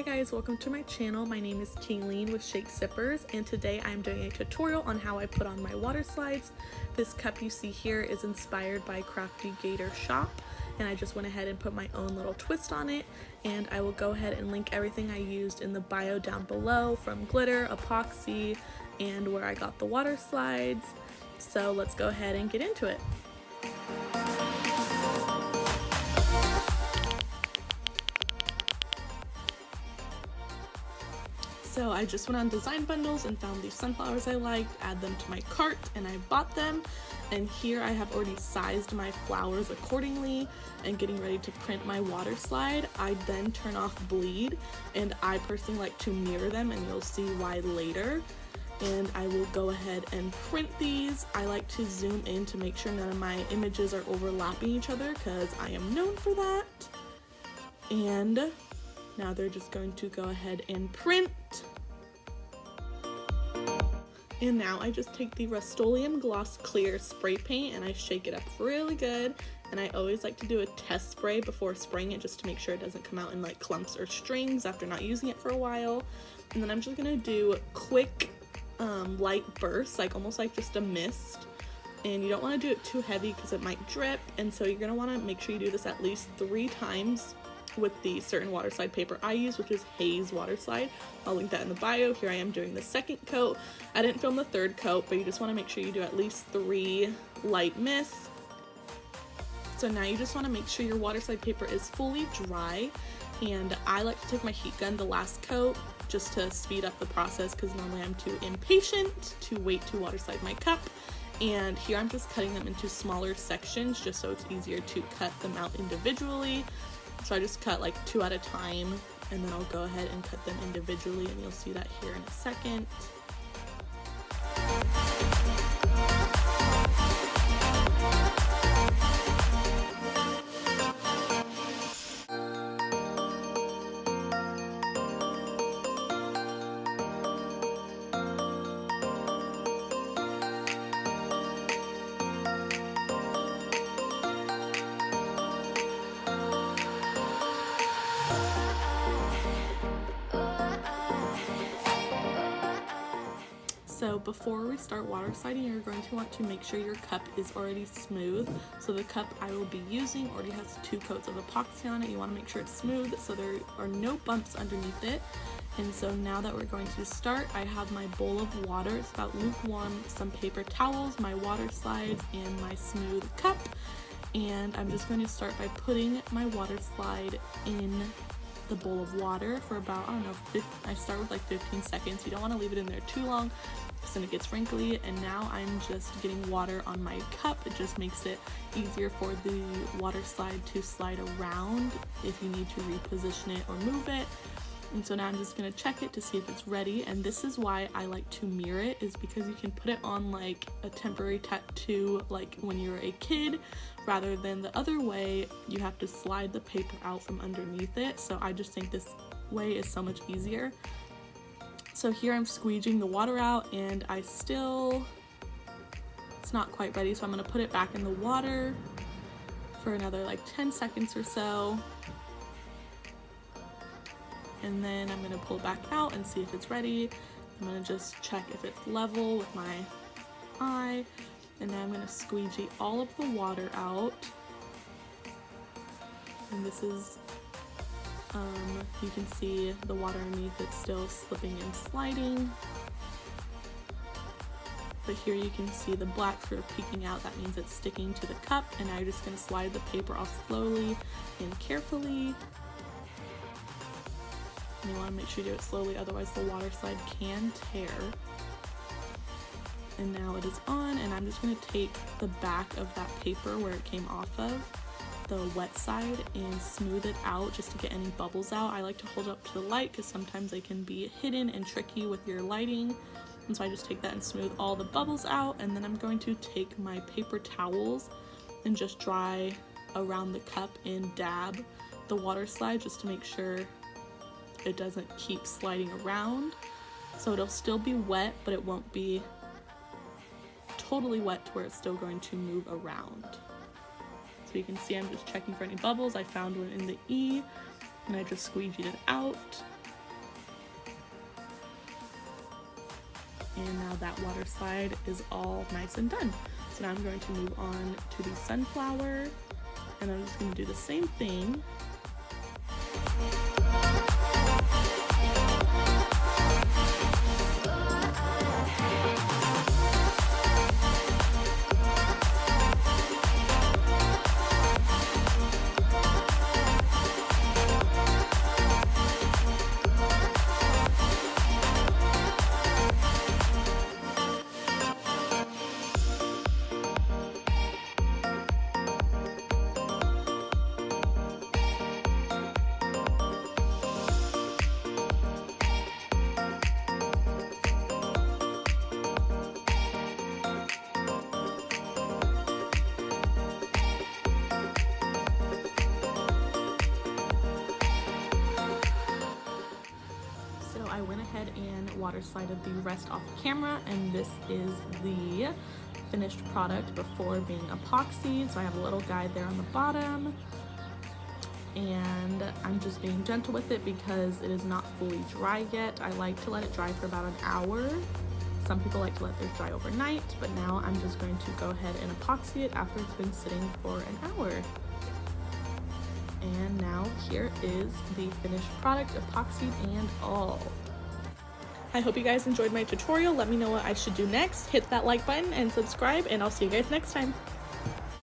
guys, welcome to my channel. My name is Tingleen with Shake Sippers, and today I'm doing a tutorial on how I put on my water slides. This cup you see here is inspired by Crafty Gator Shop, and I just went ahead and put my own little twist on it, and I will go ahead and link everything I used in the bio down below, from glitter, epoxy, and where I got the water slides. So let's go ahead and get into it. So I just went on Design Bundles and found these sunflowers I liked, add them to my cart, and I bought them. And here I have already sized my flowers accordingly and getting ready to print my water slide. I then turn off bleed, and I personally like to mirror them, and you'll see why later. And I will go ahead and print these. I like to zoom in to make sure none of my images are overlapping each other because I am known for that. And now they're just going to go ahead and print. And now I just take the Rust-Oleum Gloss Clear spray paint and I shake it up really good. And I always like to do a test spray before spraying it just to make sure it doesn't come out in like clumps or strings after not using it for a while. And then I'm just gonna do quick light bursts, like almost like just a mist. And you don't want to do it too heavy because it might drip, and so you're going to want to make sure you do this at least 3 times with the certain water slide paper I use, which is Haze Water Slide. I'll link that in the bio. Here I am doing the second coat. I didn't film the third coat, but you just want to make sure you do at least 3 light mists. So now you just want to make sure your water slide paper is fully dry, and I like to take my heat gun the last coat just to speed up the process because normally I'm too impatient to wait to water slide my cup. And here I'm just cutting them into smaller sections just so it's easier to cut them out individually. So I just cut like 2 at a time, and then I'll go ahead and cut them individually, and you'll see that here in a second. So before we start water sliding, you're going to want to make sure your cup is already smooth. So the cup I will be using already has 2 coats of epoxy on it. You want to make sure it's smooth so there are no bumps underneath it. And so now that we're going to start, I have my bowl of water. It's about lukewarm, some paper towels, my water slides, and my smooth cup. And I'm just going to start by putting my water slide in the bowl of water for about, I don't know, I start with like 15 seconds. You don't want to leave it in there too long because then it gets wrinkly. And now I'm just getting water on my cup. It just makes it easier for the water slide to slide around if you need to reposition it or move it. And so now I'm just going to check it to see if it's ready. And this is why I like to mirror it, is because you can put it on like a temporary tattoo like when you were a kid, rather than the other way you have to slide the paper out from underneath it. So I just think this way is so much easier. So here I'm squeegeeing the water out, and it's not quite ready, so I'm going to put it back in the water for another like 10 seconds or so. And then I'm going to pull it back out and see if it's ready. I'm going to just check if it's level with my eye. And now I'm going to squeegee all of the water out. And this is, you can see the water underneath it still slipping and sliding. But here you can see the black sort of peeking out. That means it's sticking to the cup. And now you're just going to slide the paper off slowly and carefully. And you want to make sure you do it slowly, otherwise the water slide can tear. And now it is on, and I'm just going to take the back of that paper where it came off of, the wet side, and smooth it out just to get any bubbles out. I like to hold it up to the light because sometimes they can be hidden and tricky with your lighting. And so I just take that and smooth all the bubbles out, and then I'm going to take my paper towels and just dry around the cup and dab the water slide just to make sure it doesn't keep sliding around. So it'll still be wet, but it won't be totally wet to where it's still going to move around. So you can see I'm just checking for any bubbles. I found one in the E, and I just squeegeed it out. And now that water slide is all nice and done. So now I'm going to move on to the sunflower, and I'm just going to do the same thing. I went ahead and water slided the rest off camera, and this is the finished product before being epoxied. So I have a little guide there on the bottom, and I'm just being gentle with it because it is not fully dry yet. I like to let it dry for about an hour. Some people like to let theirs dry overnight, but now I'm just going to go ahead and epoxy it after it's been sitting for an hour. And now here is the finished product, epoxied and all. I hope you guys enjoyed my tutorial. Let me know what I should do next. Hit that like button and subscribe, and I'll see you guys next time.